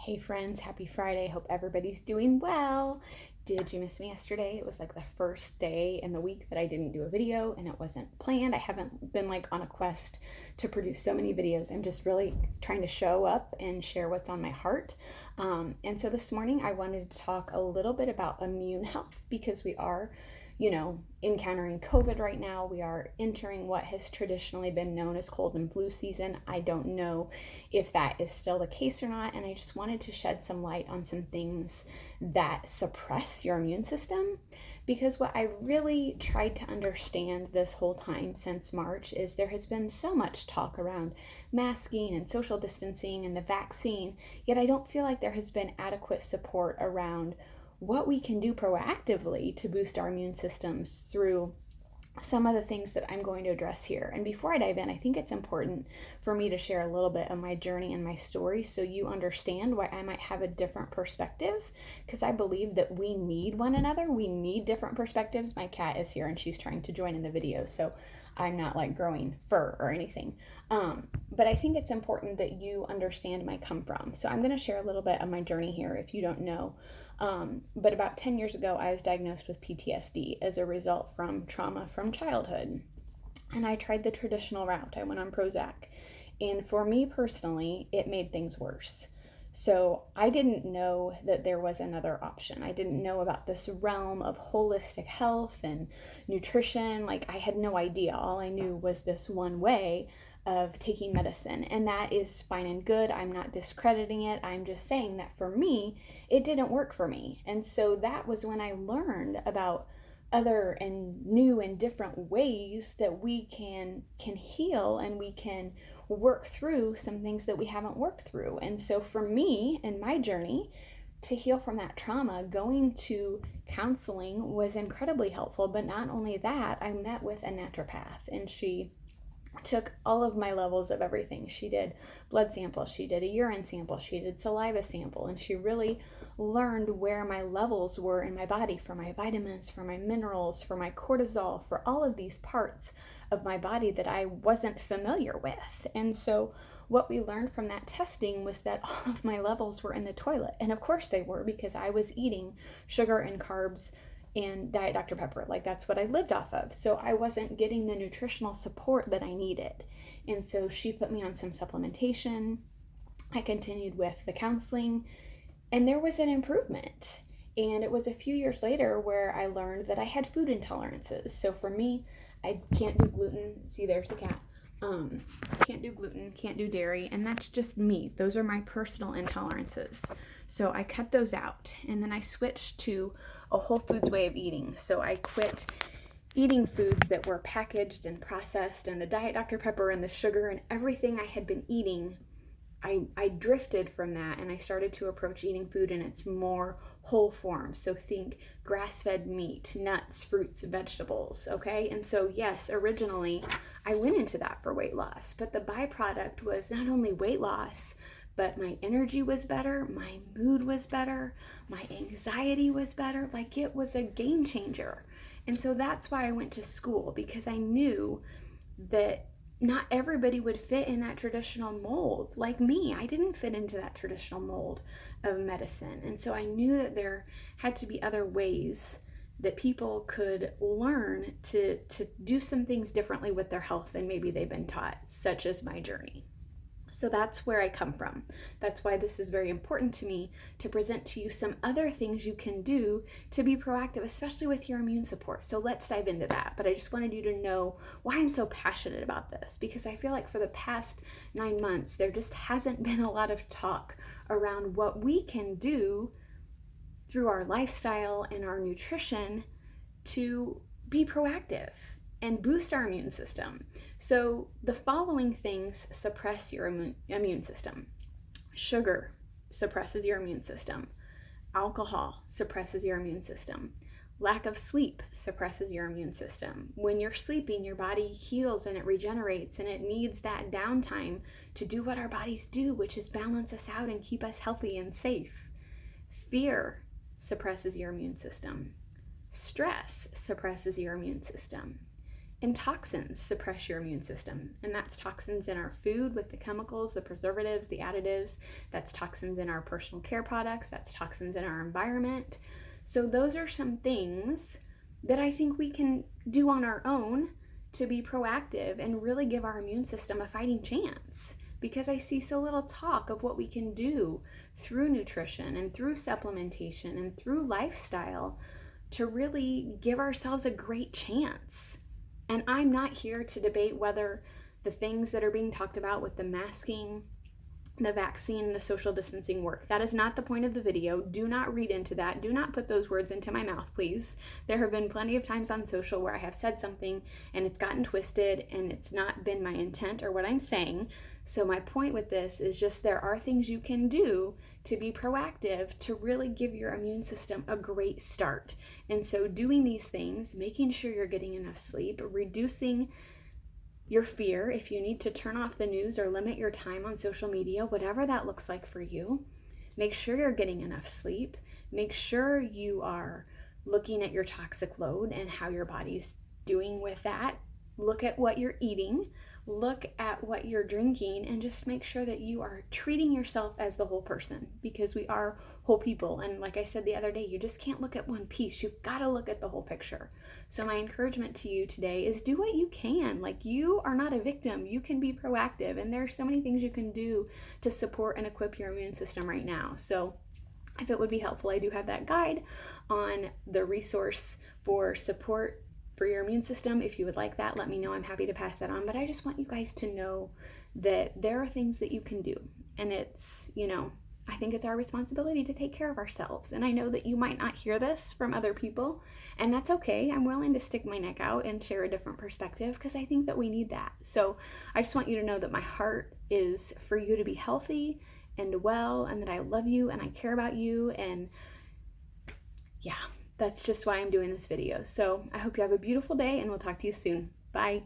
Hey friends, happy Friday. Hope everybody's doing well. Did you miss me yesterday? It was like the first day in the week that I didn't do a video and it wasn't planned. I haven't been on a quest to produce so many videos. I'm just really trying to show up and share what's on my heart. And so this morning I wanted to talk a little bit about immune health because we are encountering COVID right now. We are entering what has traditionally been known as cold and flu season. I don't know if that is still the case or not, and I just wanted to shed some light on some things that suppress your immune system. Because what I really tried to understand this whole time since March is there has been so much talk around masking and social distancing and the vaccine, yet I don't feel like there has been adequate support around what we can do proactively to boost our immune systems through some of the things that I'm going to address here. And before I dive in, I think it's important for me to share a little bit of my journey and my story so you understand why I might have a different perspective, because I believe that we need one another. We need different perspectives. My cat is here and she's trying to join in the video, so I'm not growing fur or anything. But I think it's important that you understand my come from. So I'm going to share a little bit of my journey here if you don't know. But about 10 years ago, I was diagnosed with PTSD as a result from trauma from childhood. And I tried the traditional route. I went on Prozac. And for me personally, it made things worse. So I didn't know that there was another option. I didn't know about this realm of holistic health and nutrition. I had no idea. All I knew was this one way of taking medicine, and that is fine and good. I'm not discrediting it. I'm just saying that for me, it didn't work for me. And so that was when I learned about other and new and different ways that we can heal, and we can work through some things that we haven't worked through. And so for me in my journey to heal from that trauma, going to counseling was incredibly helpful. But not only that, I met with a naturopath, and she took all of my levels of everything. She did blood samples, she did a urine sample, she did saliva sample, and she really learned where my levels were in my body for my vitamins, for my minerals, for my cortisol, for all of these parts of my body that I wasn't familiar with. And so what we learned from that testing was that all of my levels were in the toilet. And of course they were, because I was eating sugar and carbs and Diet Dr. Pepper. That's what I lived off of. So I wasn't getting the nutritional support that I needed. And so she put me on some supplementation. I continued with the counseling, and there was an improvement. And it was a few years later where I learned that I had food intolerances. So for me, I can't do gluten. See, there's the cat. Can't do gluten, can't do dairy, and that's just me. Those are my personal intolerances. So I cut those out, and then I switched to a whole foods way of eating. So I quit eating foods that were packaged and processed, and the Diet Dr. Pepper and the sugar and everything I had been eating. I drifted from that, and I started to approach eating food in its more whole form. So think grass-fed meat, nuts, fruits, vegetables, okay? And so yes, originally I went into that for weight loss, but the byproduct was not only weight loss, but my energy was better, my mood was better, my anxiety was better. It was a game changer. And so that's why I went to school, because I knew that not everybody would fit in that traditional mold. Like me, I didn't fit into that traditional mold of medicine. And so I knew that there had to be other ways that people could learn to do some things differently with their health than maybe they've been taught, such as my journey. So that's where I come from. That's why this is very important to me, to present to you some other things you can do to be proactive, especially with your immune support. So let's dive into that. But I just wanted you to know why I'm so passionate about this, because I feel like for the past 9 months, there just hasn't been a lot of talk around what we can do through our lifestyle and our nutrition to be proactive and boost our immune system. So the following things suppress your immune system. Sugar suppresses your immune system. Alcohol suppresses your immune system. Lack of sleep suppresses your immune system. When you're sleeping, your body heals and it regenerates, and it needs that downtime to do what our bodies do, which is balance us out and keep us healthy and safe. Fear suppresses your immune system. Stress suppresses your immune system. And toxins suppress your immune system. And that's toxins in our food with the chemicals, the preservatives, the additives. That's toxins in our personal care products. That's toxins in our environment. So those are some things that I think we can do on our own to be proactive and really give our immune system a fighting chance. Because I see so little talk of what we can do through nutrition and through supplementation and through lifestyle to really give ourselves a great chance. And I'm not here to debate whether the things that are being talked about with the masking, the vaccine, the social distancing work. That is not the point of the video. Do not read into that. Do not put those words into my mouth, please. There have been plenty of times on social where I have said something and it's gotten twisted and it's not been my intent or what I'm saying. So my point with this is just there are things you can do to be proactive to really give your immune system a great start. And so doing these things, making sure you're getting enough sleep, reducing your fear, if you need to turn off the news or limit your time on social media, whatever that looks like for you, make sure you're getting enough sleep. Make sure you are looking at your toxic load and how your body's doing with that. Look at what you're eating, look at what you're drinking, and just make sure that you are treating yourself as the whole person, because we are whole people. And like I said the other day, you just can't look at one piece. You've got to look at the whole picture. So my encouragement to you today is do what you can. Like, you are not a victim. You can be proactive, and there are so many things you can do to support and equip your immune system right now. So if it would be helpful, I do have that guide on the resource for support for your immune system. If you would like that, let me know. I'm happy to pass that on. But I just want you guys to know that there are things that you can do. And it's, I think it's our responsibility to take care of ourselves. And I know that you might not hear this from other people, and that's okay. I'm willing to stick my neck out and share a different perspective because I think that we need that. So I just want you to know that my heart is for you to be healthy and well, and that I love you and I care about you. And yeah, that's just why I'm doing this video. So I hope you have a beautiful day, and we'll talk to you soon. Bye.